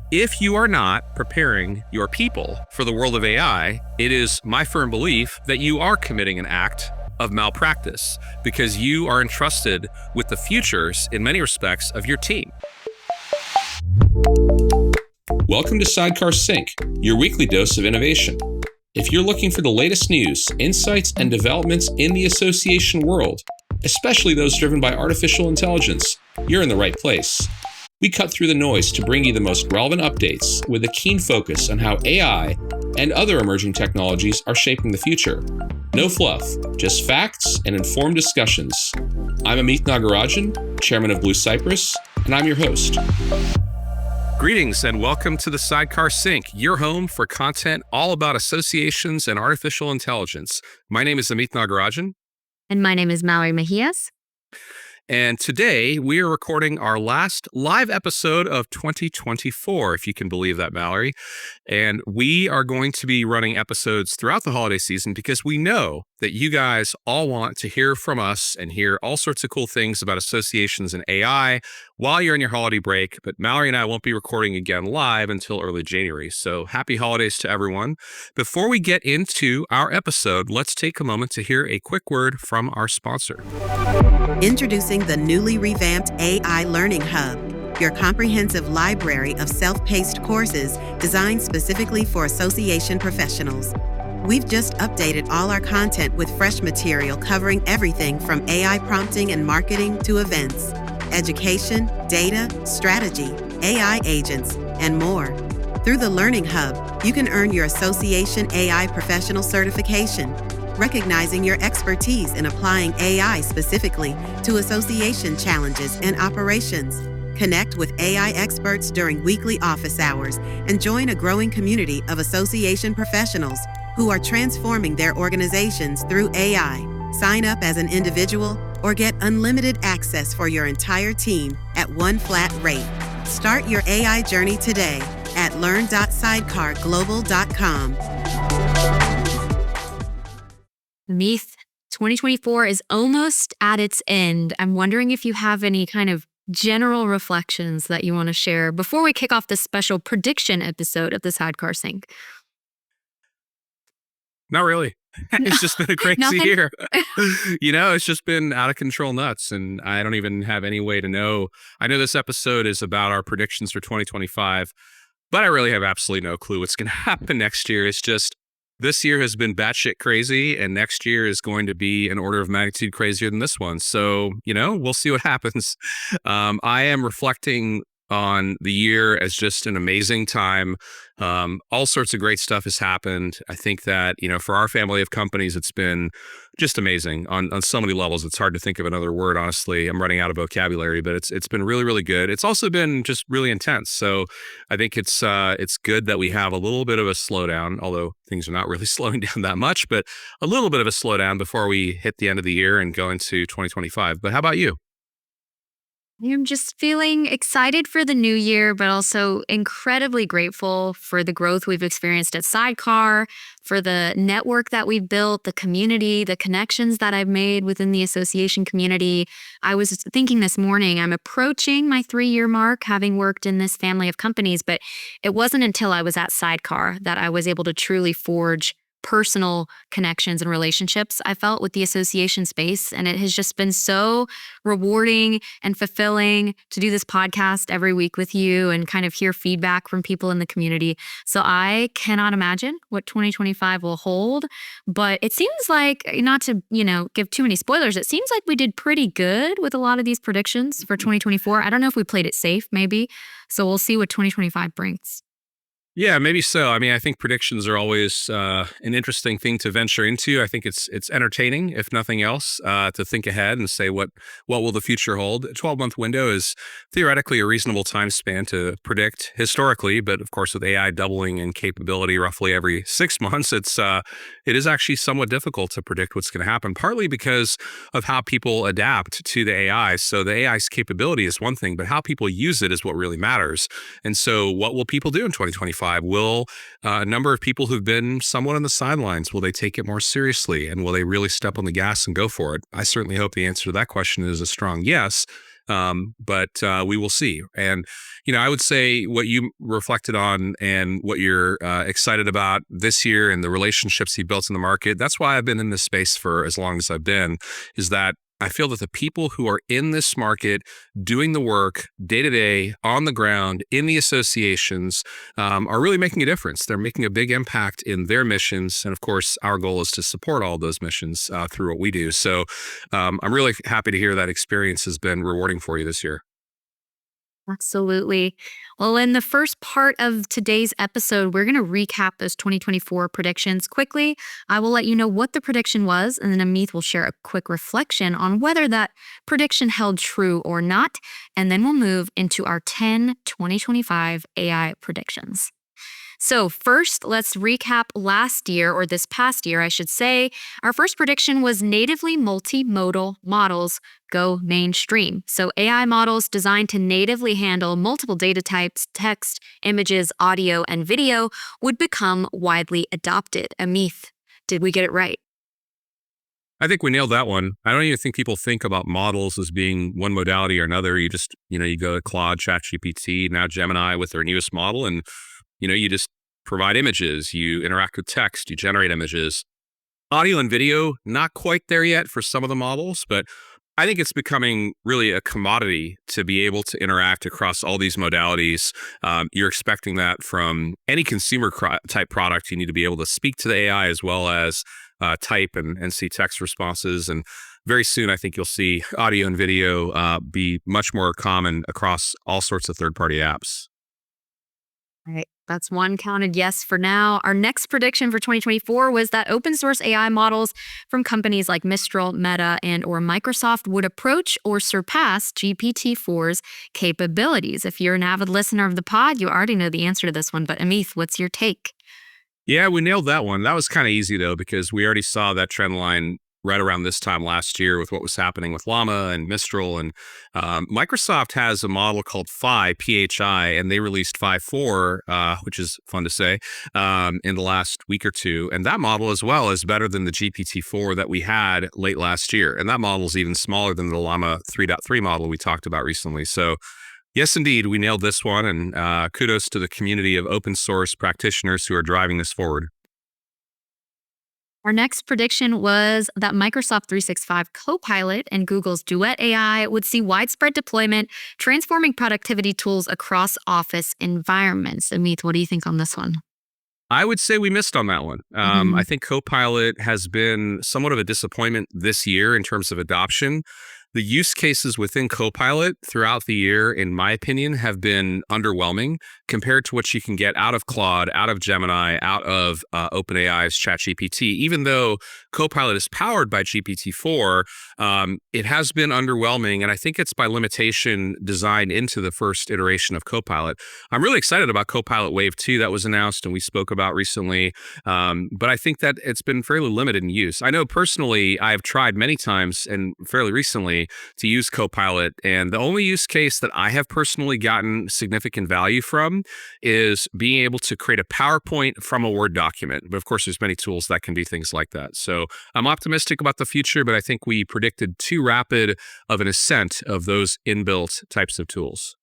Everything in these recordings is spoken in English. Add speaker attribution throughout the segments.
Speaker 1: If you are not preparing your people for the world of AI, it is my firm belief that you are committing an act of malpractice because you are entrusted with the futures, in many respects, of your team. Welcome to Sidecar Sync, your weekly dose of innovation. If you're looking for the latest news, insights, and developments in the association world, especially those driven by artificial intelligence, you're in the right place. We cut through the noise to bring you the most relevant updates with a keen focus on how AI and other emerging technologies are shaping the future. No fluff, just facts and informed discussions. I'm Amith Nagarajan, chairman of Blue Cypress, and I'm your host. Greetings and welcome to the Sidecar Sync, your home for content all about associations and artificial intelligence. My name is Amith Nagarajan.
Speaker 2: And my name is Mallory Mejias.
Speaker 1: And today we are recording our last live episode of 2024, if you can believe that, Mallory. And we are going to be running episodes throughout the holiday season because we know that you guys all want to hear from us and hear all sorts of cool things about associations and AI while you're in your holiday break. But Mallory and I won't be recording again live until early January. So happy holidays to everyone. Before we get into our episode, let's take a moment to hear a quick word from our sponsor.
Speaker 3: Introducing the newly revamped AI Learning Hub, your comprehensive library of self-paced courses designed specifically for association professionals. We've just updated all our content with fresh material covering everything from AI prompting and marketing to events, education, data, strategy, AI agents, and more. Through the Learning Hub, you can earn your Association AI Professional Certification, recognizing your expertise in applying AI specifically to association challenges and operations. Connect with AI experts during weekly office hours and join a growing community of association professionals who are transforming their organizations through AI. Sign up as an individual or get unlimited access for your entire team at one flat rate. Start your AI journey today at learn.sidecarglobal.com.
Speaker 2: Amith, 2024 is almost at its end. I'm wondering if you have any kind of general reflections that you want to share before we kick off this special prediction episode of the Sidecar Sync.
Speaker 1: Not really. It's just been a crazy year. It's just been out of control nuts, and I don't even have any way to know. I know this episode is about our predictions for 2025, but I really have absolutely no clue what's going to happen next year. It's just this year has been batshit crazy, and next year is going to be an order of magnitude crazier than this one. So, we'll see what happens. I am reflecting on the year as just an amazing time. All sorts of great stuff has happened. I think that, for our family of companies, it's been just amazing on so many levels. It's hard to think of another word, honestly. I'm running out of vocabulary, but it's been really, really good. It's also been just really intense. So I think it's good that we have a little bit of a slowdown, although things are not really slowing down that much, but a little bit of a slowdown before we hit the end of the year and go into 2025. But how about you?
Speaker 2: I'm just feeling excited for the new year, but also incredibly grateful for the growth we've experienced at Sidecar, for the network that we've built, the community, the connections that I've made within the association community. I was thinking this morning, I'm approaching my 3-year mark, having worked in this family of companies, but it wasn't until I was at Sidecar that I was able to truly forge personal connections and relationships I felt with the association space. And it has just been so rewarding and fulfilling to do this podcast every week with you and kind of hear feedback from people in the community. So I cannot imagine what 2025 will hold, but it seems like, not to, give too many spoilers, it seems like we did pretty good with a lot of these predictions for 2024. I don't know if we played it safe, maybe. So we'll see what 2025 brings.
Speaker 1: Yeah, maybe so. I mean, I think predictions are always an interesting thing to venture into. I think it's entertaining, if nothing else, to think ahead and say what will the future hold. A 12-month window is theoretically a reasonable time span to predict historically, but of course, with AI doubling in capability roughly every 6 months, it is actually somewhat difficult to predict what's going to happen. Partly because of how people adapt to the AI. So the AI's capability is one thing, but how people use it is what really matters. And so, what will people do in 2025? Will a number of people who've been somewhat on the sidelines, will they take it more seriously? And will they really step on the gas and go for it? I certainly hope the answer to that question is a strong yes. but we will see. And, I would say what you reflected on and what you're excited about this year and the relationships you built in the market, that's why I've been in this space for as long as I've been, is that I feel that the people who are in this market doing the work day to day on the ground in the associations are really making a difference. They're making a big impact in their missions. And of course, our goal is to support all those missions through what we do. So I'm really happy to hear that experience has been rewarding for you this year.
Speaker 2: Absolutely. Well, in the first part of today's episode, we're going to recap those 2024 predictions quickly. I will let you know what the prediction was, and then Amith will share a quick reflection on whether that prediction held true or not. And then we'll move into our 10 2025 AI predictions. So, first, let's recap last year, or this past year, I should say. Our first prediction was natively multimodal models go mainstream. So, AI models designed to natively handle multiple data types, text, images, audio, and video would become widely adopted. Amith, did we get it right?
Speaker 1: I think we nailed that one. I don't even think people think about models as being one modality or another. You just, you go to Claude, ChatGPT, now Gemini with their newest model, and you just provide images, you interact with text, you generate images. Audio and video, not quite there yet for some of the models, but I think it's becoming really a commodity to be able to interact across all these modalities. You're expecting that from any consumer type product. You need to be able to speak to the AI as well as type and see text responses. And very soon, I think you'll see audio and video be much more common across all sorts of third-party apps.
Speaker 2: All right, that's one counted yes for now. Our next prediction for 2024 was that open source AI models from companies like Mistral, Meta, and or Microsoft would approach or surpass GPT-4's capabilities. If you're an avid listener of the pod, you already know the answer to this one, but Amith, what's your take?
Speaker 1: Yeah, we nailed that one. That was kind of easy, though, because we already saw that trend line right around this time last year with what was happening with Llama and Mistral. And Microsoft has a model called PHI, and they released 5.4, which is fun to say, in the last week or two. And that model as well is better than the GPT-4 that we had late last year. And that model is even smaller than the Llama 3.3 model we talked about recently. So yes, indeed, we nailed this one. And kudos to the community of open source practitioners who are driving this forward.
Speaker 2: Our next prediction was that Microsoft 365 Copilot and Google's Duet AI would see widespread deployment, transforming productivity tools across office environments. Amit, what do you think on this one?
Speaker 1: I would say we missed on that one. I think Copilot has been somewhat of a disappointment this year in terms of adoption. The use cases within Copilot throughout the year, in my opinion, have been underwhelming compared to what you can get out of Claude, out of Gemini, out of OpenAI's ChatGPT. Even though Copilot is powered by GPT-4, it has been underwhelming, and I think it's by limitation designed into the first iteration of Copilot. I'm really excited about Copilot Wave 2 that was announced and we spoke about recently, but I think that it's been fairly limited in use. I know personally I've tried many times and fairly recently to use Copilot, and the only use case that I have personally gotten significant value from is being able to create a PowerPoint from a Word document. But of course, there's many tools that can do things like that. So I'm optimistic about the future, but I think we predicted too rapid of an ascent of those inbuilt types of tools.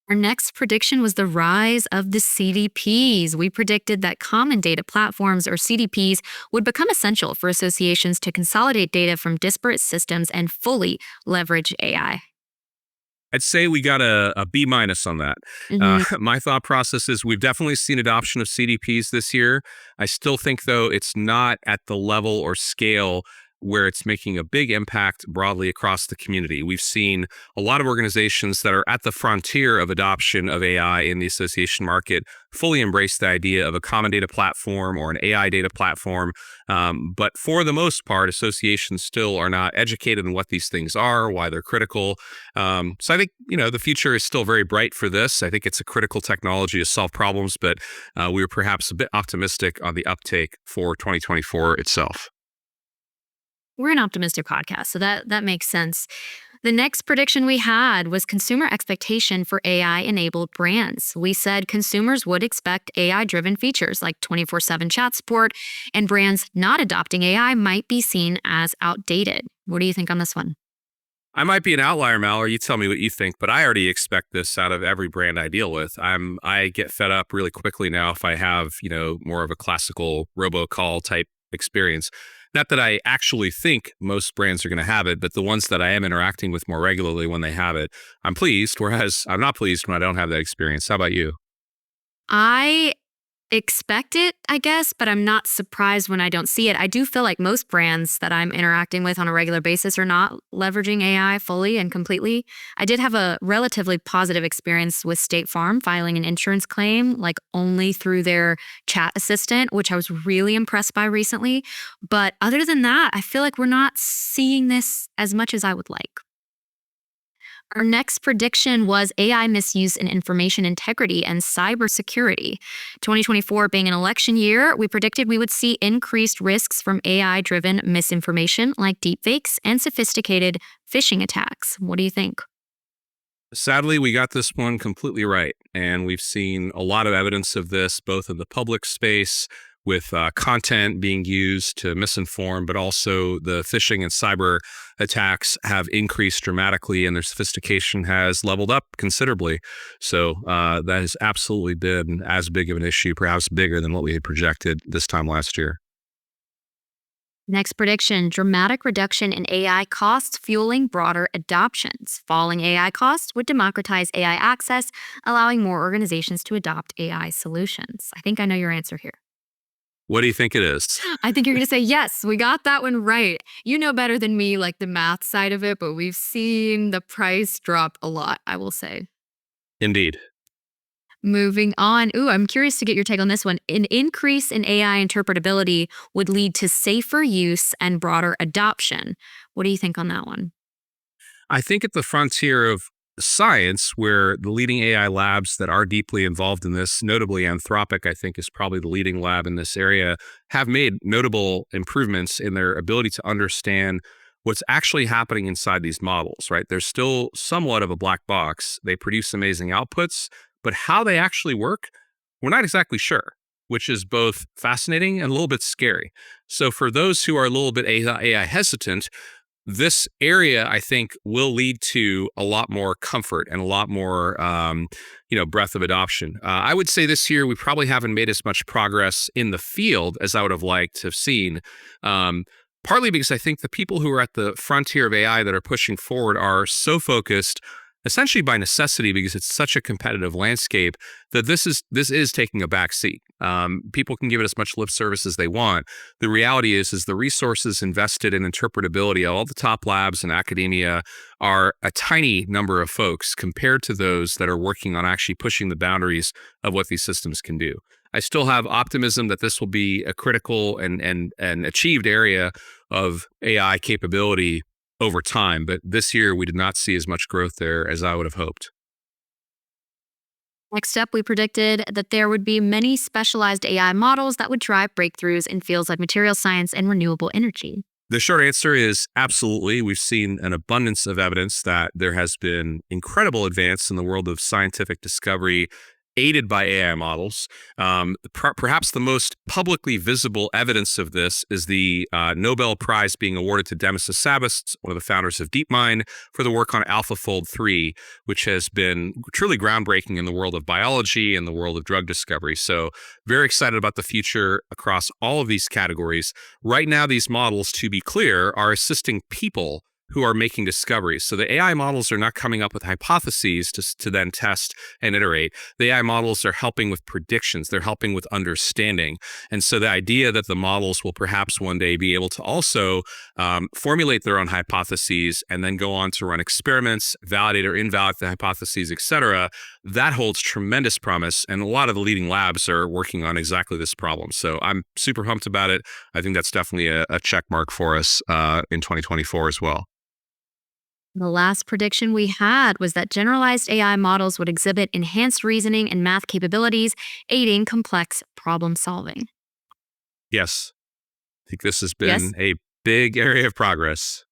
Speaker 2: Our next prediction was the rise of the CDPs. We predicted that common data platforms, or CDPs, would become essential for associations to consolidate data from disparate systems and fully leverage AI.
Speaker 1: I'd say we got a B- on that. My thought process is we've definitely seen adoption of CDPs this year. I still think, though, it's not at the level or scale where it's making a big impact broadly across the community. We've seen a lot of organizations that are at the frontier of adoption of AI in the association market fully embrace the idea of a common data platform or an AI data platform. But for the most part, associations still are not educated on what these things are, why they're critical. So I think, the future is still very bright for this. I think it's a critical technology to solve problems, but we were perhaps a bit optimistic on the uptake for 2024 itself.
Speaker 2: We're an optimistic podcast, so that makes sense. The next prediction we had was consumer expectation for AI-enabled brands. We said consumers would expect AI-driven features like 24/7 chat support, and brands not adopting AI might be seen as outdated. What do you think on this one?
Speaker 1: I might be an outlier, Mallory. You tell me what you think, but I already expect this out of every brand I deal with. I get fed up really quickly now if I have, more of a classical robocall type experience. Not that I actually think most brands are going to have it, but the ones that I am interacting with more regularly when they have it, I'm pleased, whereas I'm not pleased when I don't have that experience. How about you?
Speaker 2: I expect it, I guess, but I'm not surprised when I don't see it. I do feel like most brands that I'm interacting with on a regular basis are not leveraging AI fully and completely. I did have a relatively positive experience with State Farm filing an insurance claim, like only through their chat assistant, which I was really impressed by recently. But other than that, I feel like we're not seeing this as much as I would like. Our next prediction was AI misuse in information integrity and cybersecurity. 2024 being an election year, we predicted we would see increased risks from AI driven misinformation like deepfakes and sophisticated phishing attacks. What do you think?
Speaker 1: Sadly, we got this one completely right. And we've seen a lot of evidence of this, both in the public space with content being used to misinform, but also the phishing and cyber attacks have increased dramatically and their sophistication has leveled up considerably. So that has absolutely been as big of an issue, perhaps bigger than what we had projected this time last year.
Speaker 2: Next prediction, dramatic reduction in AI costs fueling broader adoptions. Falling AI costs would democratize AI access, allowing more organizations to adopt AI solutions. I think I know your answer here.
Speaker 1: What do you think it is?
Speaker 2: I think you're going to say, yes, we got that one right. You know better than me, like the math side of it, but we've seen the price drop a lot, I will say.
Speaker 1: Indeed.
Speaker 2: Moving on. Ooh, I'm curious to get your take on this one. An increase in AI interpretability would lead to safer use and broader adoption. What do you think on that one?
Speaker 1: I think at the frontier of science, where the leading AI labs that are deeply involved in this, notably Anthropic, I think is probably the leading lab in this area, have made notable improvements in their ability to understand what's actually happening inside these models, right? They're still somewhat of a black box. They produce amazing outputs, but how they actually work, we're not exactly sure, which is both fascinating and a little bit scary. So for those who are a little bit AI hesitant, this area, I think, will lead to a lot more comfort and a lot more, breadth of adoption. I would say this year we probably haven't made as much progress in the field as I would have liked to have seen. Partly because I think the people who are at the frontier of AI that are pushing forward are so focused, essentially by necessity, because it's such a competitive landscape, that this is taking a back seat. People can give it as much lip service as they want. The reality is the resources invested in interpretability, all the top labs in academia, are a tiny number of folks compared to those that are working on actually pushing the boundaries of what these systems can do. I still have optimism that this will be a critical and achieved area of AI capability over time, but this year we did not see as much growth there as I would have hoped.
Speaker 2: Next up, we predicted that there would be many specialized AI models that would drive breakthroughs in fields like material science and renewable energy.
Speaker 1: The short answer is absolutely. We've seen an abundance of evidence that there has been incredible advance in the world of scientific discovery aided by AI models. Perhaps the most publicly visible evidence of this is the Nobel Prize being awarded to Demis Hassabis, one of the founders of DeepMind, for the work on AlphaFold 3, which has been truly groundbreaking in the world of biology and the world of drug discovery. So very excited about the future across all of these categories. Right now, these models, to be clear, are assisting people who are making discoveries. So the AI models are not coming up with hypotheses to then test and iterate. The AI models are helping with predictions. They're helping with understanding. And so the idea that the models will perhaps one day be able to also formulate their own hypotheses and then go on to run experiments, validate or invalidate the hypotheses, et cetera, that holds tremendous promise. And a lot of the leading labs are working on exactly this problem. So I'm super pumped about it. I think that's definitely a check mark for us in 2024 as well.
Speaker 2: The last prediction we had was that generalized AI models would exhibit enhanced reasoning and math capabilities, aiding complex problem solving.
Speaker 1: Yes, I think this has
Speaker 2: Yes?
Speaker 1: been a big area of progress.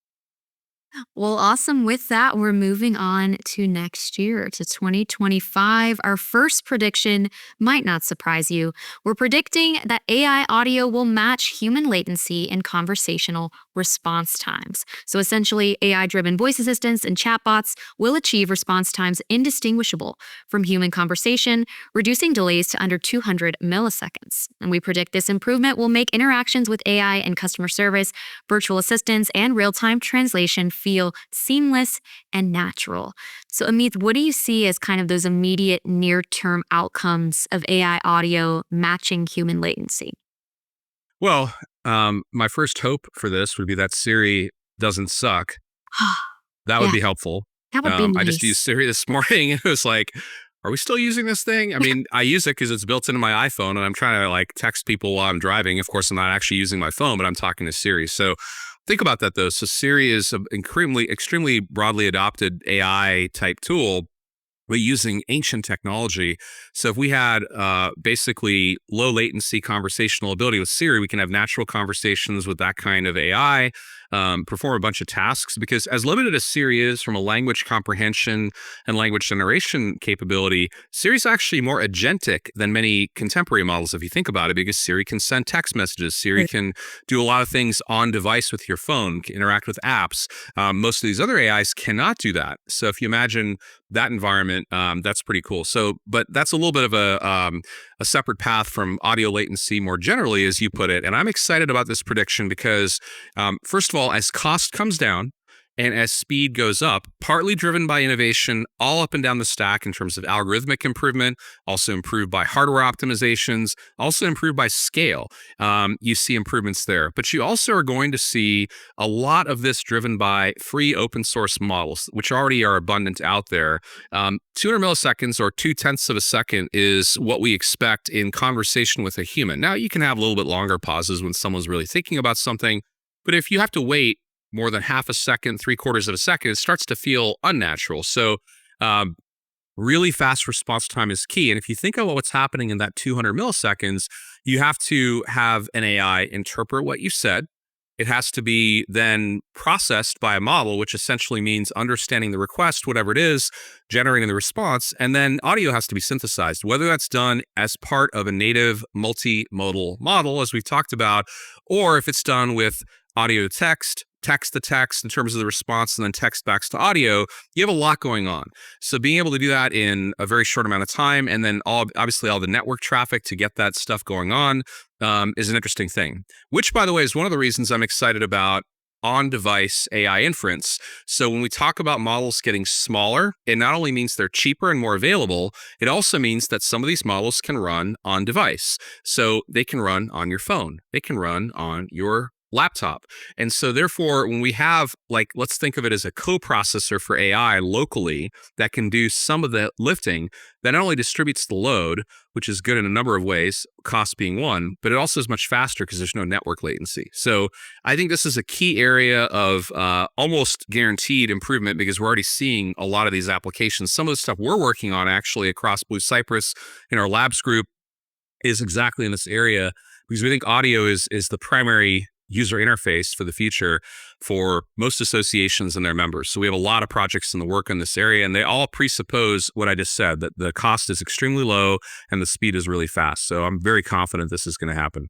Speaker 2: Well, awesome. With that, we're moving on to next year, to 2025. Our first prediction might not surprise you. We're predicting that AI audio will match human latency in conversational response times. So essentially, AI-driven voice assistants and chatbots will achieve response times indistinguishable from human conversation, reducing delays to under 200 milliseconds. And we predict this improvement will make interactions with AI and customer service, virtual assistants, and real-time translation feel seamless and natural. So Amit, what do you see as kind of those immediate near-term outcomes of AI audio matching human latency?
Speaker 1: Well, my first hope for this would be that Siri doesn't suck. That would
Speaker 2: Yeah,
Speaker 1: be helpful.
Speaker 2: that would be
Speaker 1: I just used
Speaker 2: nice.
Speaker 1: Siri this morning and it was like, are we still using this thing? I mean, I use it because it's built into my iPhone and I'm trying to like text people while I'm driving. Of course, I'm not actually using my phone, but I'm talking to Siri. So think about that though. So Siri is an extremely broadly adopted AI type tool, but using ancient technology. So if we had basically low latency conversational ability with Siri, we can have natural conversations with that kind of AI, perform a bunch of tasks. Because as limited as Siri is from a language comprehension and language generation capability, Siri's actually more agentic than many contemporary models, if you think about it, because Siri can send text messages. Siri can do a lot of things on device with your phone, can interact with apps. Most of these other AIs cannot do that. So if you imagine that environment, that's pretty cool. So, but that's a little bit of a separate path from audio latency more generally, as you put it. And I'm excited about this prediction because, first of all, as cost comes down and as speed goes up, partly driven by innovation all up and down the stack in terms of algorithmic improvement, also improved by hardware optimizations, also improved by scale. You see improvements there. But you also are going to see a lot of this driven by free open source models, which already are abundant out there. 200 milliseconds or 0.2 of a second is what we expect in conversation with a human. Now, you can have a little bit longer pauses when someone's really thinking about something, but if you have to wait more than half a second, 3/4 of a second, it starts to feel unnatural. So really fast response time is key. And if you think about what's happening in that 200 milliseconds, you have to have an AI interpret what you said. It has to be then processed by a model, which essentially means understanding the request, whatever it is, generating the response, and then audio has to be synthesized, whether that's done as part of a native multimodal model, as we've talked about, or if it's done with audio to text, text to text in terms of the response, and then text back to audio. You have a lot going on. So being able to do that in a very short amount of time, and then obviously all the network traffic to get that stuff going on is an interesting thing, which, by the way, is one of the reasons I'm excited about on-device AI inference. So when we talk about models getting smaller, it not only means they're cheaper and more available, it also means that some of these models can run on device. So they can run on your phone. They can run on your laptop. And so therefore, when we have, like, let's think of it as a co-processor for AI locally that can do some of the lifting, that not only distributes the load, which is good in a number of ways, cost being one, but it also is much faster because there's no network latency. So I think this is a key area of almost guaranteed improvement because we're already seeing a lot of these applications. Some of the stuff we're working on actually across Blue Cypress in our labs group is exactly in this area because we think audio is the primary user interface for the future for most associations and their members. So we have a lot of projects in the work in this area, and they all presuppose what I just said, that the cost is extremely low and the speed is really fast. So I'm very confident this is going to happen.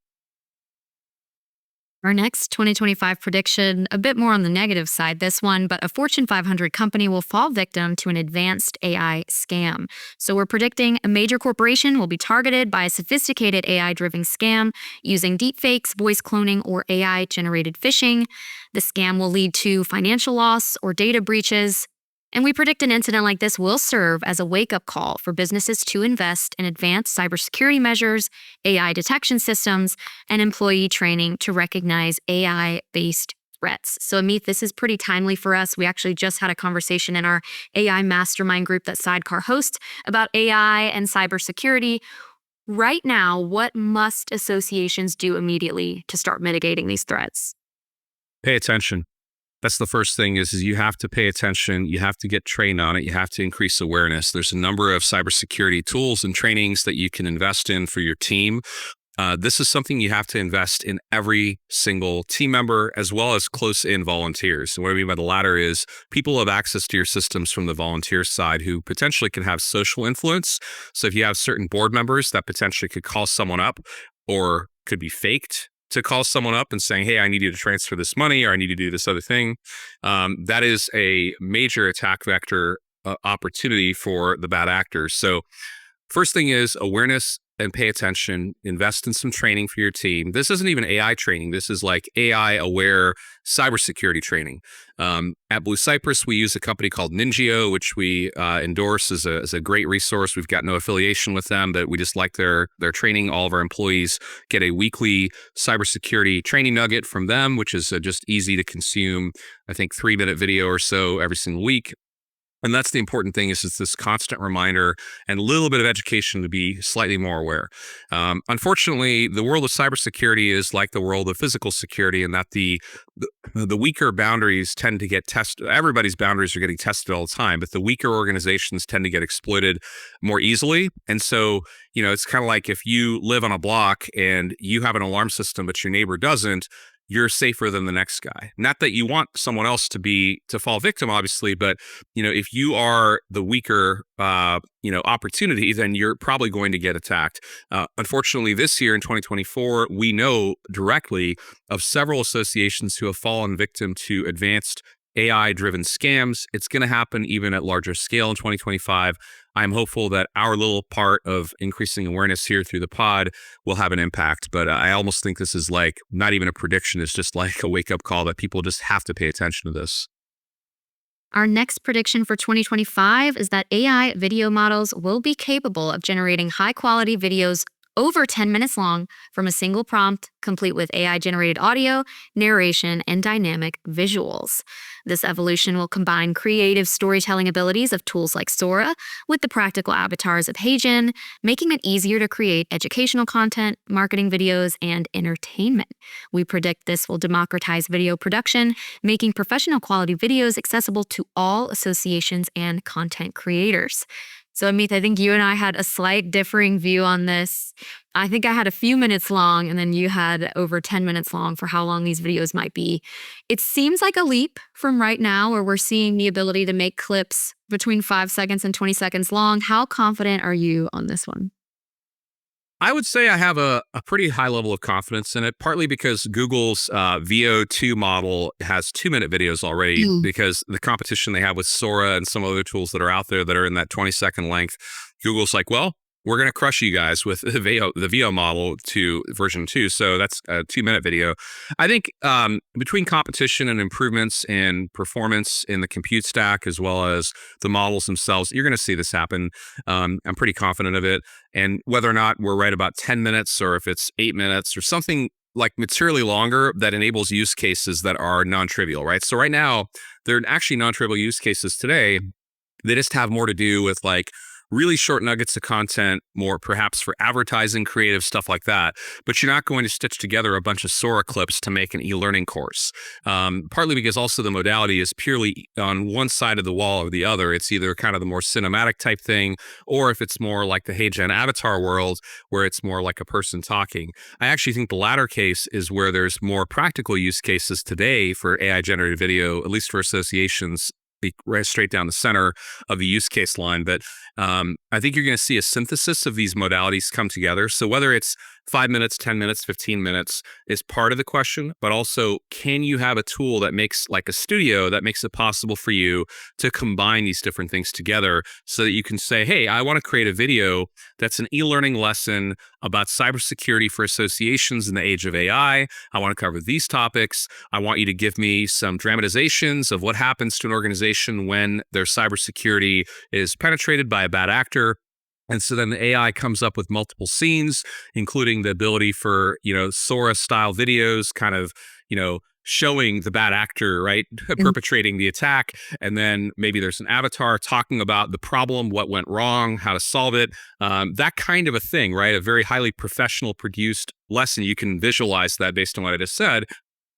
Speaker 2: Our next 2025 prediction, a bit more on the negative side, this one, but a Fortune 500 company will fall victim to an advanced AI scam. So we're predicting a major corporation will be targeted by a sophisticated AI-driven scam using deepfakes, voice cloning, or AI-generated phishing. The scam will lead to financial loss or data breaches. And we predict an incident like this will serve as a wake-up call for businesses to invest in advanced cybersecurity measures, AI detection systems, and employee training to recognize AI-based threats. So Amit, this is pretty timely for us. We actually just had a conversation in our AI mastermind group that Sidecar hosts about AI and cybersecurity. Right now, what must associations do immediately to start mitigating these threats?
Speaker 1: Pay attention. That's the first thing is you have to pay attention. You have to get trained on it. You have to increase awareness. There's a number of cybersecurity tools and trainings that you can invest in for your team. This is something you have to invest in every single team member as well as close-in volunteers. And what I mean by the latter is people have access to your systems from the volunteer side who potentially can have social influence. So if you have certain board members that potentially could call someone up or could be faked to call someone up and saying, hey, I need you to transfer this money, or I need you to do this other thing. That is a major attack vector opportunity for the bad actors. So first thing is awareness and pay attention, invest in some training for your team. This isn't even AI training. This is like AI aware cybersecurity training. At Blue Cypress, we use a company called Ningio, which we endorse as a great resource. We've got no affiliation with them, but we just like their training. All of our employees get a weekly cybersecurity training nugget from them, which is just easy to consume. I think 3-minute video or so every single week. And that's the important thing, is it's this constant reminder and a little bit of education to be slightly more aware. Unfortunately, the world of cybersecurity is like the world of physical security, in that the weaker boundaries tend to get tested. Everybody's boundaries are getting tested all the time, but the weaker organizations tend to get exploited more easily. And so, it's kind of like if you live on a block and you have an alarm system, but your neighbor doesn't, you're safer than the next guy. Not that you want someone else to fall victim, obviously, but if you are the weaker opportunity, then you're probably going to get attacked. Unfortunately, this year in 2024, we know directly of several associations who have fallen victim to advanced AI-driven scams. It's going to happen even at larger scale in 2025. I'm hopeful that our little part of increasing awareness here through the pod will have an impact. But I almost think this is like not even a prediction. It's just like a wake-up call that people just have to pay attention to this.
Speaker 2: Our next prediction for 2025 is that AI video models will be capable of generating high-quality videos over 10 minutes long from a single prompt, complete with AI-generated audio, narration, and dynamic visuals. This evolution will combine creative storytelling abilities of tools like Sora with the practical avatars of HeyGen, making it easier to create educational content, marketing videos, and entertainment. We predict this will democratize video production, making professional quality videos accessible to all associations and content creators. So, Amith, I think you and I had a slight differing view on this. I think I had a few minutes long, and then you had over 10 minutes long for how long these videos might be. It seems like a leap from right now, where we're seeing the ability to make clips between 5 seconds and 20 seconds long. How confident are you on this one?
Speaker 1: I would say I have a pretty high level of confidence in it, partly because Google's VO2 model has 2-minute videos already, because the competition they have with Sora and some other tools that are out there that are in that 20-second length. Google's like, well, we're going to crush you guys with the VO model to version 2. So that's a 2-minute video. I think between competition and improvements in performance in the compute stack, as well as the models themselves, you're going to see this happen. I'm pretty confident of it. And whether or not we're right about 10 minutes or if it's 8 minutes or something like materially longer that enables use cases that are non-trivial, right? So right now, there are actually non-trivial use cases today. They just have more to do with like really short nuggets of content, more perhaps for advertising, creative stuff like that. But you're not going to stitch together a bunch of Sora clips to make an e-learning course. Partly because also the modality is purely on one side of the wall or the other. It's either kind of the more cinematic type thing, or if it's more like the HeyGen avatar world, where it's more like a person talking. I actually think the latter case is where there's more practical use cases today for AI-generated video, at least for associations, right straight down the center of the use case line. But I think you're going to see a synthesis of these modalities come together. So whether it's 5 minutes, 10 minutes, 15 minutes is part of the question, but also, can you have a tool that makes, like a studio, that makes it possible for you to combine these different things together so that you can say, hey, I want to create a video that's an e-learning lesson about cybersecurity for associations in the age of AI. I want to cover these topics. I want you to give me some dramatizations of what happens to an organization when their cybersecurity is penetrated by a bad actor. And so then the AI comes up with multiple scenes, including the ability for, Sora style videos, kind of, showing the bad actor, right, perpetrating the attack. And then maybe there's an avatar talking about the problem, what went wrong, how to solve it, that kind of a thing, right? A very highly professional produced lesson. You can visualize that based on what I just said.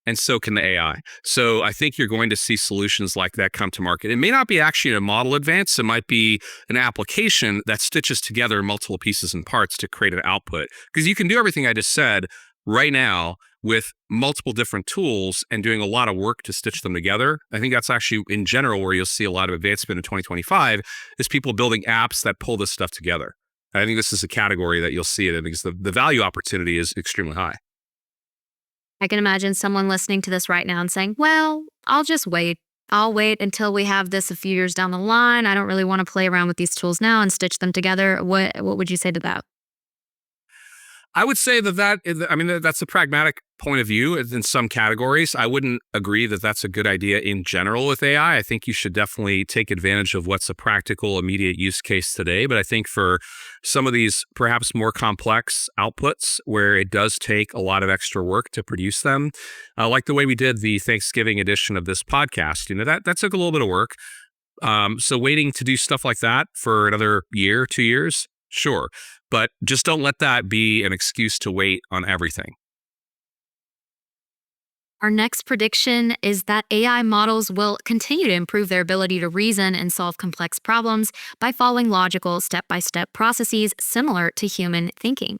Speaker 1: And so can the AI. So I think you're going to see solutions like that come to market. It may not be actually a model advance. It might be an application that stitches together multiple pieces and parts to create an output. Because you can do everything I just said right now with multiple different tools and doing a lot of work to stitch them together. I think that's actually, in general, where you'll see a lot of advancement in 2025 is people building apps that pull this stuff together. I think this is a category that you'll see it in because the value opportunity is extremely high.
Speaker 2: I can imagine someone listening to this right now and saying, well, I'll just wait. I'll wait until we have this a few years down the line. I don't really want to play around with these tools now and stitch them together. What would you say to that?
Speaker 1: I would say that's a pragmatic point of view in some categories. I wouldn't agree that that's a good idea in general with AI. I think you should definitely take advantage of what's a practical, immediate use case today. But I think for some of these perhaps more complex outputs where it does take a lot of extra work to produce them, like the way we did the Thanksgiving edition of this podcast, that took a little bit of work. So waiting to do stuff like that for another year, 2 years, sure. But just don't let that be an excuse to wait on everything.
Speaker 2: Our next prediction is that AI models will continue to improve their ability to reason and solve complex problems by following logical, step-by-step processes similar to human thinking.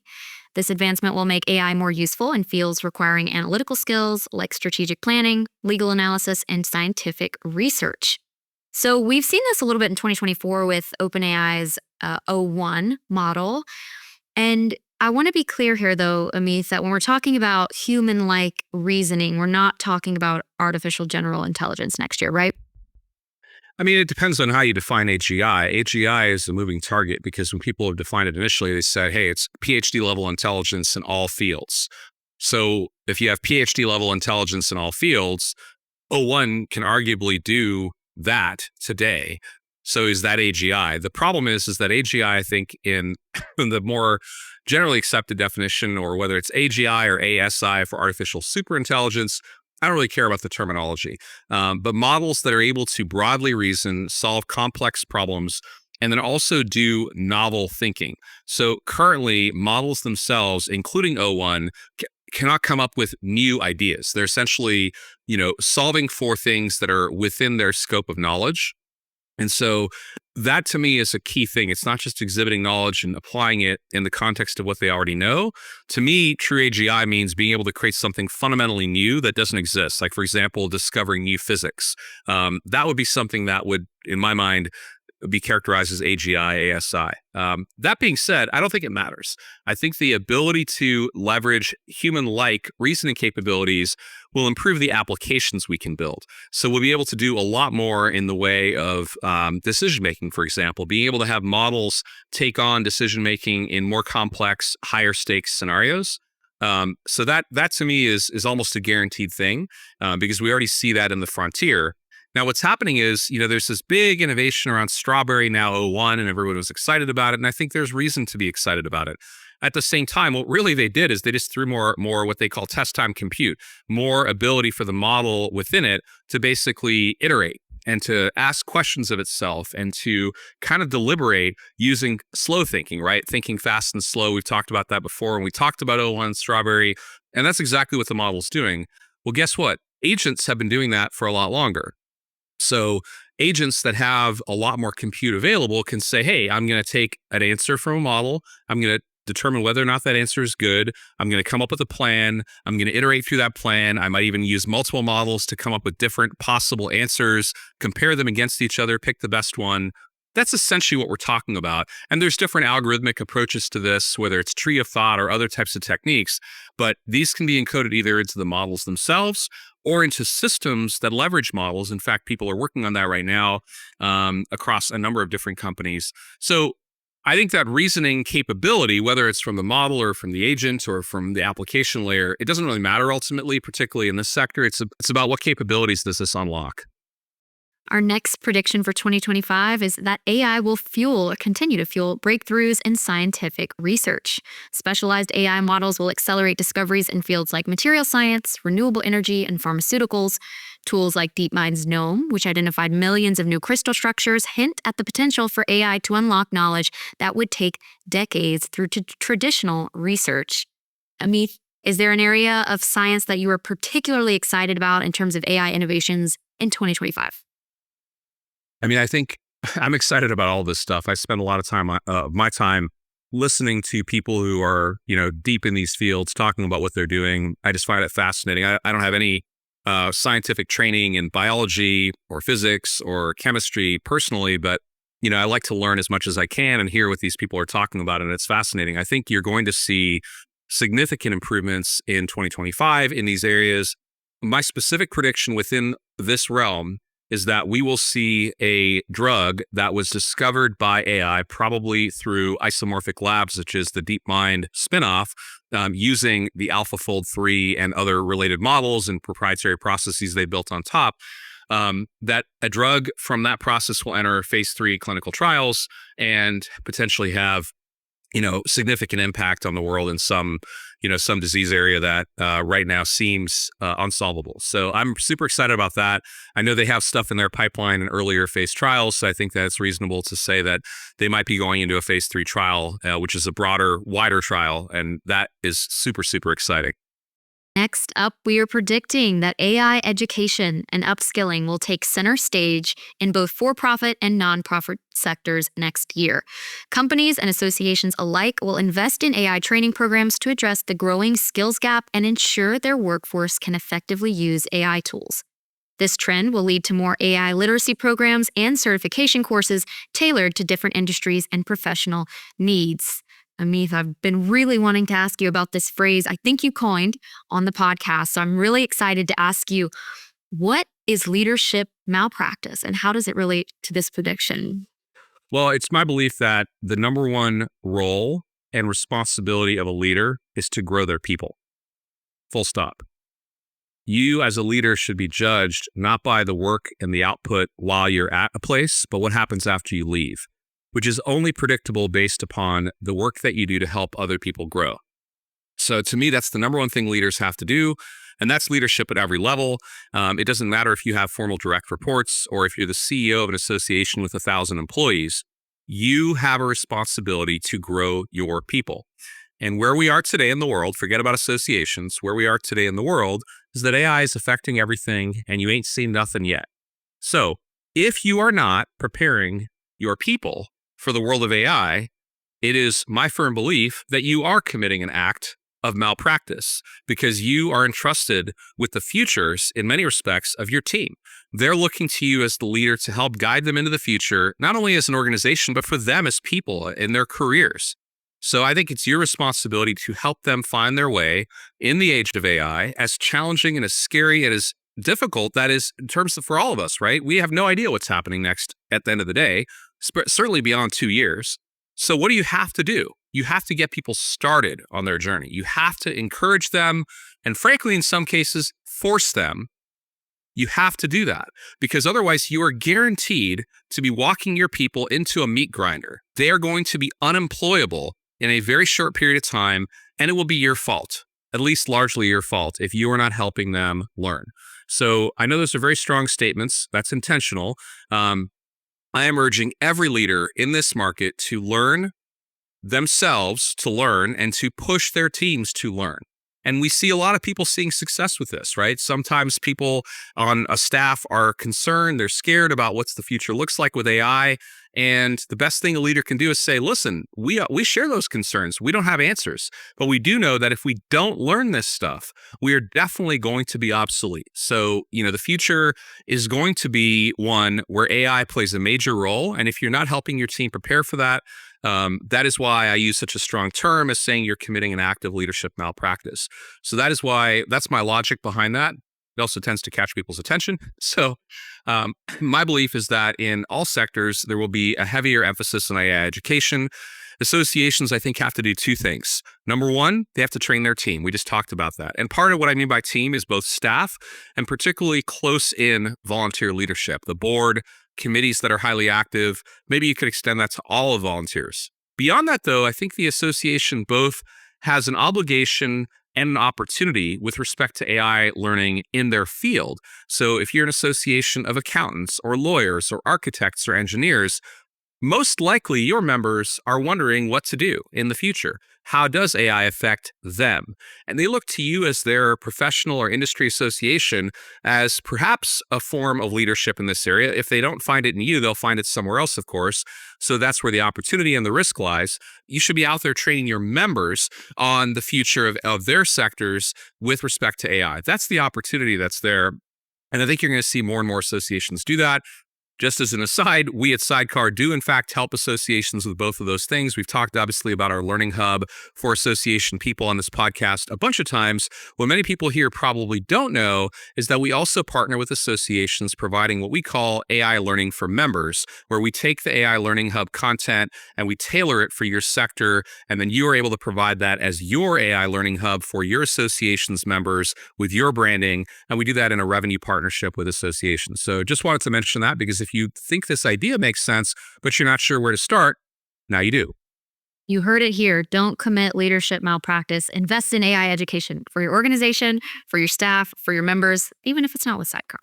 Speaker 2: This advancement will make AI more useful in fields requiring analytical skills like strategic planning, legal analysis, and scientific research. So we've seen this a little bit in 2024 with OpenAI's o1 model. And I want to be clear here, though, Amith, that when we're talking about human-like reasoning, we're not talking about artificial general intelligence next year, right?
Speaker 1: I mean, it depends on how you define AGI. AGI is a moving target because when people have defined it initially, they said, hey, it's PhD level intelligence in all fields. So if you have PhD level intelligence in all fields, O1 can arguably do that today. So is that AGI? The problem is that AGI, I think, in the more generally accepted definition, or whether it's AGI or ASI for artificial superintelligence, I don't really care about the terminology. But models that are able to broadly reason, solve complex problems, and then also do novel thinking. So currently, models themselves, including O1, cannot come up with new ideas. They're essentially, solving for things that are within their scope of knowledge. And so that to me is a key thing. It's not just exhibiting knowledge and applying it in the context of what they already know. To me, true AGI means being able to create something fundamentally new that doesn't exist. Like, for example, discovering new physics. That would be something that would, in my mind, be characterized as AGI, ASI. That being said, I don't think it matters. I think the ability to leverage human-like reasoning capabilities will improve the applications we can build. So we'll be able to do a lot more in the way of decision-making, for example, being able to have models take on decision-making in more complex, higher-stakes scenarios. So that to me is almost a guaranteed thing because we already see that in the frontier. Now, what's happening is, there's this big innovation around Strawberry, now O1, and everyone was excited about it. And I think there's reason to be excited about it. At the same time, what really they did is they just threw more what they call test time compute, more ability for the model within it to basically iterate and to ask questions of itself and to kind of deliberate using slow thinking, right? Thinking fast and slow. We've talked about that before, and we talked about O1 Strawberry, and that's exactly what the model's doing. Well, guess what? Agents have been doing that for a lot longer. So agents that have a lot more compute available can say, hey, I'm going to take an answer from a model. I'm going to determine whether or not that answer is good. I'm going to come up with a plan. I'm going to iterate through that plan. I might even use multiple models to come up with different possible answers, compare them against each other, pick the best one. That's essentially what we're talking about. And there's different algorithmic approaches to this, whether it's tree of thought or other types of techniques, but these can be encoded either into the models themselves or into systems that leverage models. In fact, people are working on that right now across a number of different companies. So I think that reasoning capability, whether it's from the model or from the agent or from the application layer, it doesn't really matter ultimately, particularly in this sector. It's about what capabilities does this unlock.
Speaker 2: Our next prediction for 2025 is that AI will continue to fuel breakthroughs in scientific research. Specialized AI models will accelerate discoveries in fields like material science, renewable energy, and pharmaceuticals. Tools like DeepMind's GNOME, which identified millions of new crystal structures, hint at the potential for AI to unlock knowledge that would take decades through traditional research. Amith, is there an area of science that you are particularly excited about in terms of AI innovations in 2025?
Speaker 1: I mean, I think I'm excited about all this stuff. I spend a lot of my time listening to people who are, deep in these fields, talking about what they're doing. I just find it fascinating. I don't have any scientific training in biology or physics or chemistry personally, but, I like to learn as much as I can and hear what these people are talking about. And it's fascinating. I think you're going to see significant improvements in 2025 in these areas. My specific prediction within this realm is that we will see a drug that was discovered by AI, probably through Isomorphic Labs, which is the DeepMind spinoff, using the AlphaFold 3 and other related models and proprietary processes they built on top. That a drug from that process will enter phase 3 clinical trials and potentially have, significant impact on the world in some disease area that right now seems unsolvable. So I'm super excited about that. I know they have stuff in their pipeline in earlier phase trials, so I think that it's reasonable to say that they might be going into a phase 3 trial, which is a broader, wider trial, and that is super, super exciting.
Speaker 2: Next up, we are predicting that AI education and upskilling will take center stage in both for-profit and nonprofit sectors next year. Companies and associations alike will invest in AI training programs to address the growing skills gap and ensure their workforce can effectively use AI tools. This trend will lead to more AI literacy programs and certification courses tailored to different industries and professional needs. Amith, I've been really wanting to ask you about this phrase I think you coined on the podcast. So I'm really excited to ask you, what is leadership malpractice and how does it relate to this prediction?
Speaker 1: Well, it's my belief that the number one role and responsibility of a leader is to grow their people. Full stop. You as a leader should be judged not by the work and the output while you're at a place, but what happens after you leave, which is only predictable based upon the work that you do to help other people grow. So to me, that's the number one thing leaders have to do, and that's leadership at every level. It doesn't matter if you have formal direct reports or if you're the CEO of an association with 1,000 employees. You have a responsibility to grow your people. And where we are today in the world, forget about associations, where we are today in the world is that AI is affecting everything and you ain't seen nothing yet. So if you are not preparing your people for the world of AI, it is my firm belief that you are committing an act of malpractice because you are entrusted with the futures, in many respects, of your team. They're looking to you as the leader to help guide them into the future, not only as an organization, but for them as people in their careers. So I think it's your responsibility to help them find their way in the age of AI, as challenging and as scary and as difficult that is in terms of for all of us, right? We have no idea what's happening next at the end of the day, certainly beyond 2 years. So what do you have to do? You have to get people started on their journey. You have to encourage them and frankly, in some cases, force them. You have to do that because otherwise you are guaranteed to be walking your people into a meat grinder. They are going to be unemployable in a very short period of time, and it will be your fault, at least largely your fault, if you are not helping them learn. So I know those are very strong statements. That's intentional. I am urging every leader in this market to learn themselves, to learn, and to push their teams to learn. And we see a lot of people seeing success with this, right? Sometimes people on a staff are concerned, they're scared about what the future looks like with AI. And the best thing a leader can do is say, listen, we share those concerns. We don't have answers, but we do know that if we don't learn this stuff, we are definitely going to be obsolete. So, the future is going to be one where AI plays a major role. And if you're not helping your team prepare for that, that is why I use such a strong term as saying you're committing an act of leadership malpractice. So that's my logic behind that. It also tends to catch people's attention. So my belief is that in all sectors, there will be a heavier emphasis on AI education. Associations, I think, have to do two things. Number one, they have to train their team. We just talked about that. And part of what I mean by team is both staff and particularly close-in volunteer leadership, the board, committees that are highly active. Maybe you could extend that to all of volunteers. Beyond that, though, I think the association both has an obligation and an opportunity with respect to AI learning in their field. So if you're an association of accountants or lawyers or architects or engineers, most likely your members are wondering what to do in the future. How does AI affect them? And they look to you as their professional or industry association as perhaps a form of leadership in this area. If they don't find it in you, they'll find it somewhere else, of course. So that's where the opportunity and the risk lies. You should be out there training your members on the future of their sectors with respect to AI. That's the opportunity that's there. And I think you're going to see more and more associations do that. Just as an aside, we at Sidecar do in fact help associations with both of those things. We've talked obviously about our learning hub for association people on this podcast a bunch of times. What many people here probably don't know is that we also partner with associations providing what we call AI learning for members, where we take the AI learning hub content and we tailor it for your sector, and then you are able to provide that as your AI learning hub for your association's members with your branding, and we do that in a revenue partnership with associations. So just wanted to mention that, because if you think this idea makes sense, but you're not sure where to start, now you do.
Speaker 2: You heard it here. Don't commit leadership malpractice. Invest in AI education for your organization, for your staff, for your members, even if it's not with Sidecar.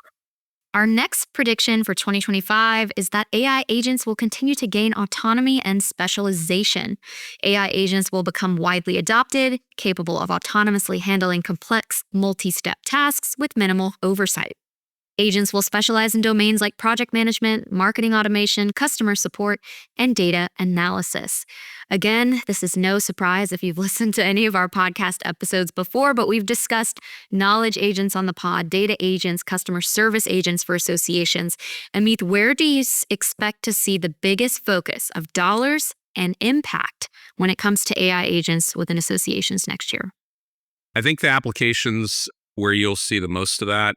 Speaker 2: Our next prediction for 2025 is that AI agents will continue to gain autonomy and specialization. AI agents will become widely adopted, capable of autonomously handling complex, multi-step tasks with minimal oversight. Agents will specialize in domains like project management, marketing automation, customer support, and data analysis. Again, this is no surprise if you've listened to any of our podcast episodes before, but we've discussed knowledge agents on the pod, data agents, customer service agents for associations. Amit, where do you expect to see the biggest focus of dollars and impact when it comes to AI agents within associations next year?
Speaker 1: I think the applications where you'll see the most of that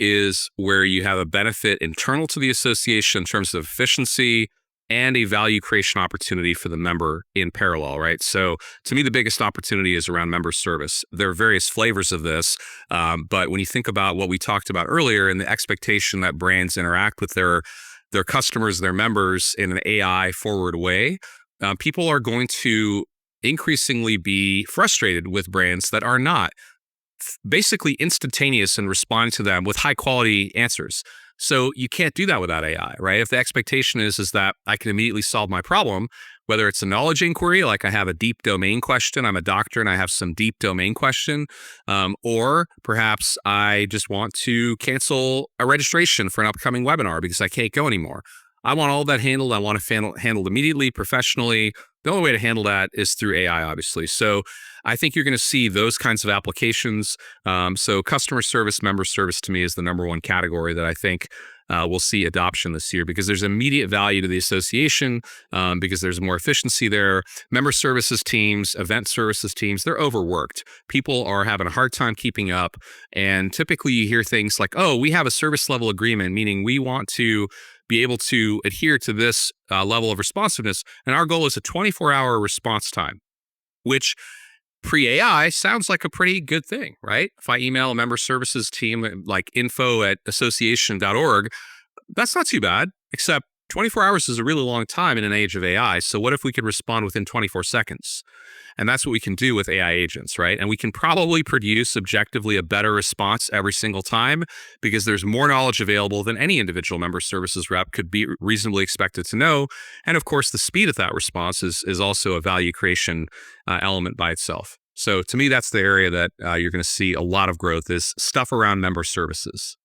Speaker 1: is where you have a benefit internal to the association in terms of efficiency and a value creation opportunity for the member in parallel, right? So to me, the biggest opportunity is around member service. There are various flavors of this, but when you think about what we talked about earlier and the expectation that brands interact with their customers, their members in an AI forward way, people are going to increasingly be frustrated with brands that are not basically instantaneous in responding to them with high quality answers. So you can't do that without AI, right? If the expectation is that I can immediately solve my problem, whether it's a knowledge inquiry, like I have a deep domain question, I'm a doctor and I have some deep domain question, or perhaps I just want to cancel a registration for an upcoming webinar because I can't go anymore. I want all that handled. I want to handled immediately, professionally. The only way to handle that is through AI, obviously. So I think you're going to see those kinds of applications. So customer service, member service to me is the number one category that I think we'll see adoption this year, because there's immediate value to the association, because there's more efficiency there. Member services teams, event services teams, they're overworked. People are having a hard time keeping up. And typically you hear things like, oh, we have a service level agreement, meaning we want to be able to adhere to this level of responsiveness. And our goal is a 24-hour response time, which pre-AI sounds like a pretty good thing, right? If I email a member services team like info@association.org, that's not too bad, except 24 hours is a really long time in an age of AI. So what if we could respond within 24 seconds? And that's what we can do with AI agents, right? And we can probably produce objectively a better response every single time, because there's more knowledge available than any individual member services rep could be reasonably expected to know. And of course, the speed of that response is also a value creation element by itself. So to me, that's the area that you're going to see a lot of growth, is stuff around member services.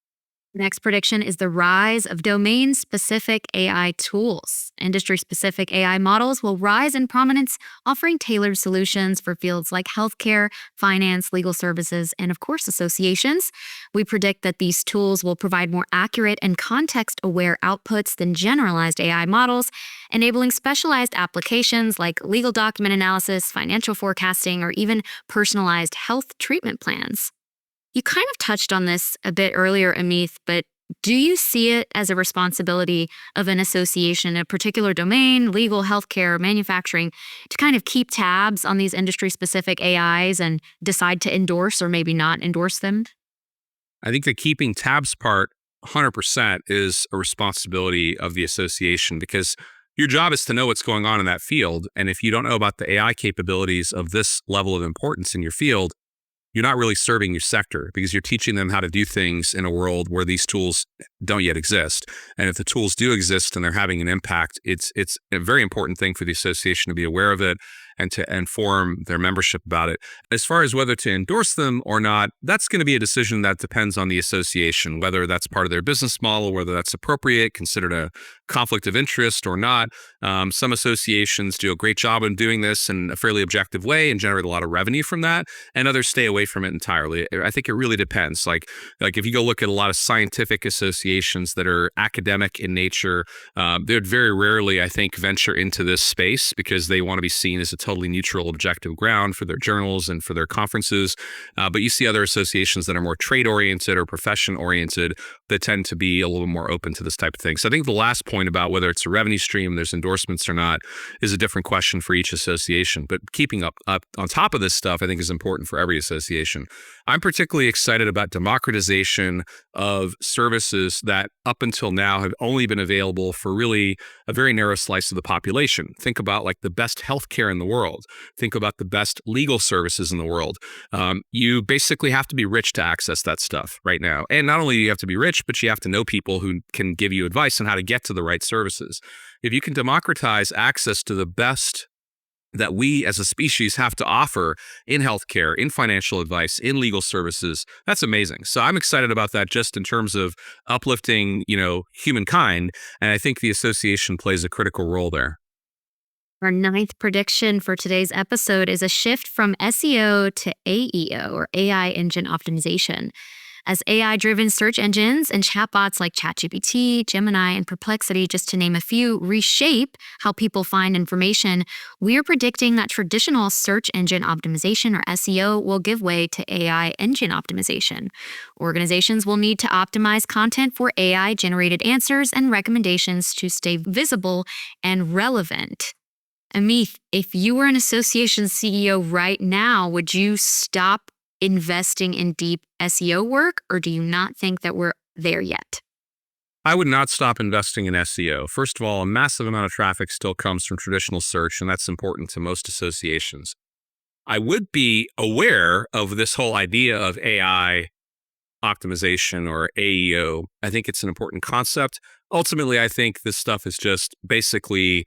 Speaker 2: Next prediction is the rise of domain-specific AI tools. Industry-specific AI models will rise in prominence, offering tailored solutions for fields like healthcare, finance, legal services, and of course, associations. We predict that these tools will provide more accurate and context-aware outputs than generalized AI models, enabling specialized applications like legal document analysis, financial forecasting, or even personalized health treatment plans. You kind of touched on this a bit earlier, Amith, but do you see it as a responsibility of an association, a particular domain, legal, healthcare, manufacturing, to kind of keep tabs on these industry-specific AIs and decide to endorse or maybe not endorse them?
Speaker 1: I think the keeping tabs part 100% is a responsibility of the association, because your job is to know what's going on in that field. And if you don't know about the AI capabilities of this level of importance in your field, you're not really serving your sector, because you're teaching them how to do things in a world where these tools don't yet exist. And if the tools do exist and they're having an impact, it's a very important thing for the association to be aware of it and to inform their membership about it. As far as whether to endorse them or not, that's going to be a decision that depends on the association, whether that's part of their business model, whether that's appropriate, considered a conflict of interest or not. Some associations do a great job in doing this in a fairly objective way and generate a lot of revenue from that, and others stay away from it entirely. I think it really depends. Like if you go look at a lot of scientific associations that are academic in nature, they would very rarely, I think, venture into this space because they want to be seen as a totally neutral, objective ground for their journals and for their conferences. But you see other associations that are more trade-oriented or profession-oriented that tend to be a little more open to this type of thing. So I think the last point about whether it's a revenue stream, there's endorsements or not, is a different question for each association. But keeping up on top of this stuff, I think, is important for every association. I'm particularly excited about democratization of services that up until now have only been available for really a very narrow slice of the population. Think about like the best healthcare in the world. Think about the best legal services in the world. You basically have to be rich to access that stuff right now. And not only do you have to be rich, but you have to know people who can give you advice on how to get to the right services. If you can democratize access to the best that we as a species have to offer in healthcare, in financial advice, in legal services, that's amazing. So I'm excited about that just in terms of uplifting, humankind. And I think the association plays a critical role there.
Speaker 2: Our ninth prediction for today's episode is a shift from SEO to AEO, or AI engine optimization. As AI-driven search engines and chatbots like ChatGPT, Gemini, and Perplexity, just to name a few, reshape how people find information, we're predicting that traditional search engine optimization, or SEO, will give way to AI engine optimization. Organizations will need to optimize content for AI-generated answers and recommendations to stay visible and relevant. Amith, if you were an association CEO right now, would you stop investing in deep SEO work, or do you not think that we're there yet?
Speaker 1: I would not stop investing in SEO. First of all, a massive amount of traffic still comes from traditional search, and that's important to most associations. I would be aware of this whole idea of AI optimization, or AEO. I think it's an important concept. Ultimately, I think this stuff is just basically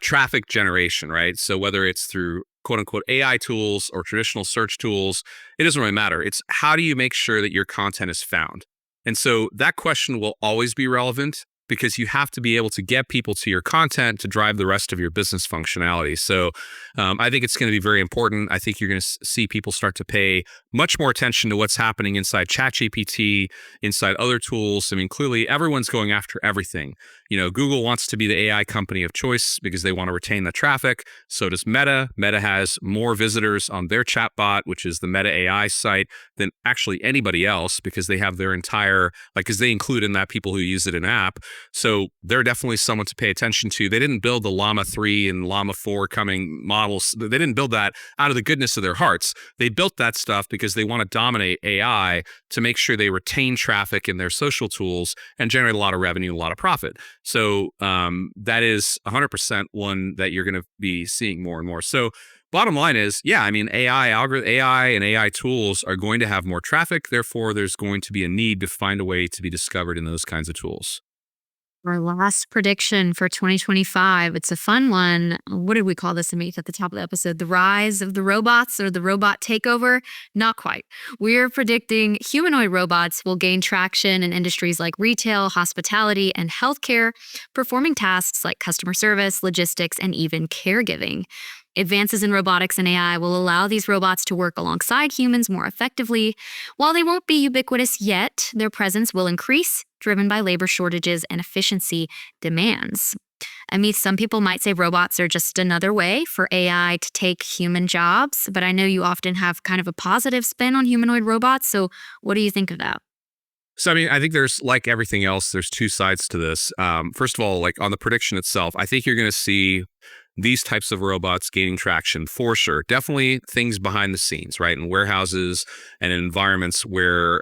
Speaker 1: traffic generation, right? So whether it's through quote unquote AI tools or traditional search tools, it doesn't really matter. It's how do you make sure that your content is found? And so that question will always be relevant because you have to be able to get people to your content to drive the rest of your business functionality. So I think it's going to be very important. I think you're going to see people start to pay much more attention to what's happening inside ChatGPT, inside other tools. I mean, clearly everyone's going after everything. Google wants to be the AI company of choice because they want to retain the traffic. So does Meta. Meta has more visitors on their chatbot, which is the Meta AI site, than actually anybody else because they have their entire, because they include in that people who use it in app. So they're definitely someone to pay attention to. They didn't build the Llama 3 and Llama 4 coming models. They didn't build that out of the goodness of their hearts. They built that stuff because they want to dominate AI to make sure they retain traffic in their social tools and generate a lot of revenue, a lot of profit. So that is 100% one that you're going to be seeing more and more. So bottom line is, AI and AI tools are going to have more traffic. Therefore, there's going to be a need to find a way to be discovered in those kinds of tools.
Speaker 2: Our last prediction for 2025, it's a fun one. What did we call this, Amith, at the top of the episode? The rise of the robots, or the robot takeover? Not quite. We're predicting humanoid robots will gain traction in industries like retail, hospitality, and healthcare, performing tasks like customer service, logistics, and even caregiving. Advances in robotics and AI will allow these robots to work alongside humans more effectively. While they won't be ubiquitous yet, their presence will increase, driven by labor shortages and efficiency demands. I mean, some people might say robots are just another way for AI to take human jobs, but I know you often have kind of a positive spin on humanoid robots, so what do you think of that?
Speaker 1: So, I think there's, like everything else, there's two sides to this. First of all, like on the prediction itself, I think you're going to see these types of robots gaining traction for sure. Definitely things behind the scenes, right? In warehouses and in environments where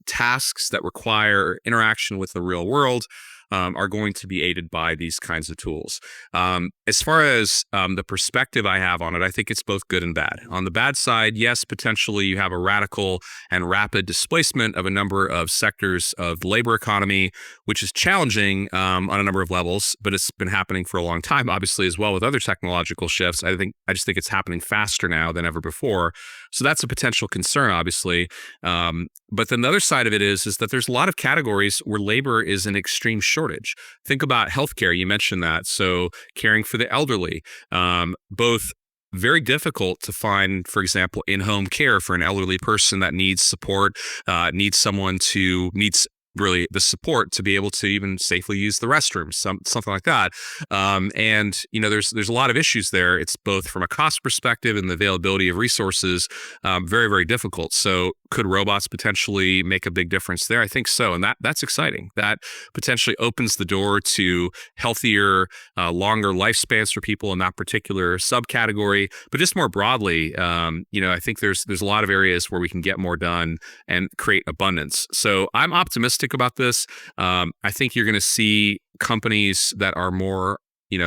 Speaker 1: tasks that require interaction with the real world are going to be aided by these kinds of tools. As far as the perspective I have on it, I think it's both good and bad. On the bad side, yes, potentially you have a radical and rapid displacement of a number of sectors of the labor economy, which is challenging on a number of levels, but it's been happening for a long time, obviously, as well with other technological shifts. I just think it's happening faster now than ever before. So that's a potential concern, obviously. But then the other side of it is that there's a lot of categories where labor is in extreme shortage. Think about healthcare. You mentioned that. So caring for the elderly, both very difficult to find, for example, in-home care for an elderly person that needs support, needs really the support to be able to even safely use the restroom, something like that. And there's a lot of issues there. It's both from a cost perspective and the availability of resources, very, very difficult. So could robots potentially make a big difference there? I think so. And that's exciting. That potentially opens the door to healthier, longer lifespans for people in that particular subcategory. But just more broadly, I think there's a lot of areas where we can get more done and create abundance. So I'm optimistic about this. I think you're going to see companies that are more,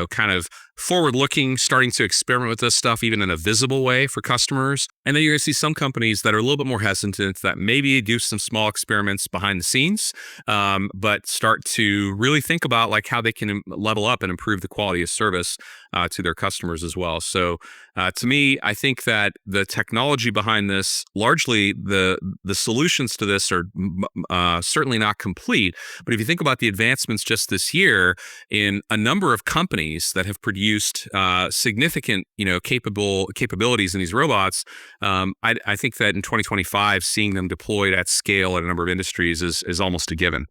Speaker 1: kind of forward-looking, starting to experiment with this stuff, even in a visible way for customers. And then you're going to see some companies that are a little bit more hesitant, that maybe do some small experiments behind the scenes, but start to really think about like how they can level up and improve the quality of service to their customers as well. So to me, I think that the technology behind this, largely the solutions to this are certainly not complete. But if you think about the advancements just this year in a number of companies that have produced significant, capabilities in these robots, I think that in 2025, seeing them deployed at scale in a number of industries is almost a given.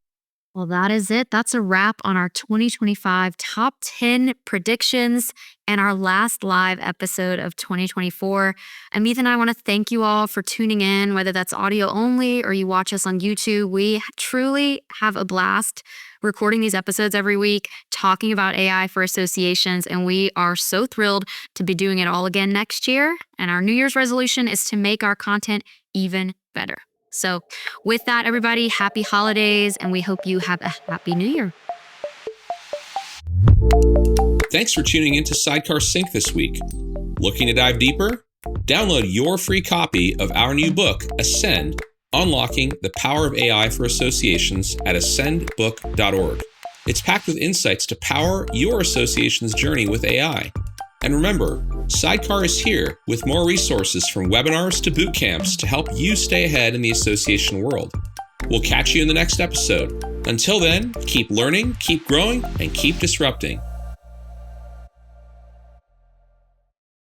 Speaker 2: Well, that is it. That's a wrap on our 2025 top 10 predictions and our last live episode of 2024. Amith and I want to thank you all for tuning in, whether that's audio only or you watch us on YouTube. We truly have a blast recording these episodes every week, talking about AI for associations, and we are so thrilled to be doing it all again next year. And our New Year's resolution is to make our content even better. So with that, everybody, happy holidays, and we hope you have a happy new year.
Speaker 4: Thanks for tuning in to Sidecar Sync this week. Looking to dive deeper? Download your free copy of our new book, Ascend, Unlocking the Power of AI for Associations at ascendbook.org. It's packed with insights to power your association's journey with AI. And remember, Sidecar is here with more resources from webinars to boot camps to help you stay ahead in the association world. We'll catch you in the next episode. Until then, keep learning, keep growing, and keep disrupting.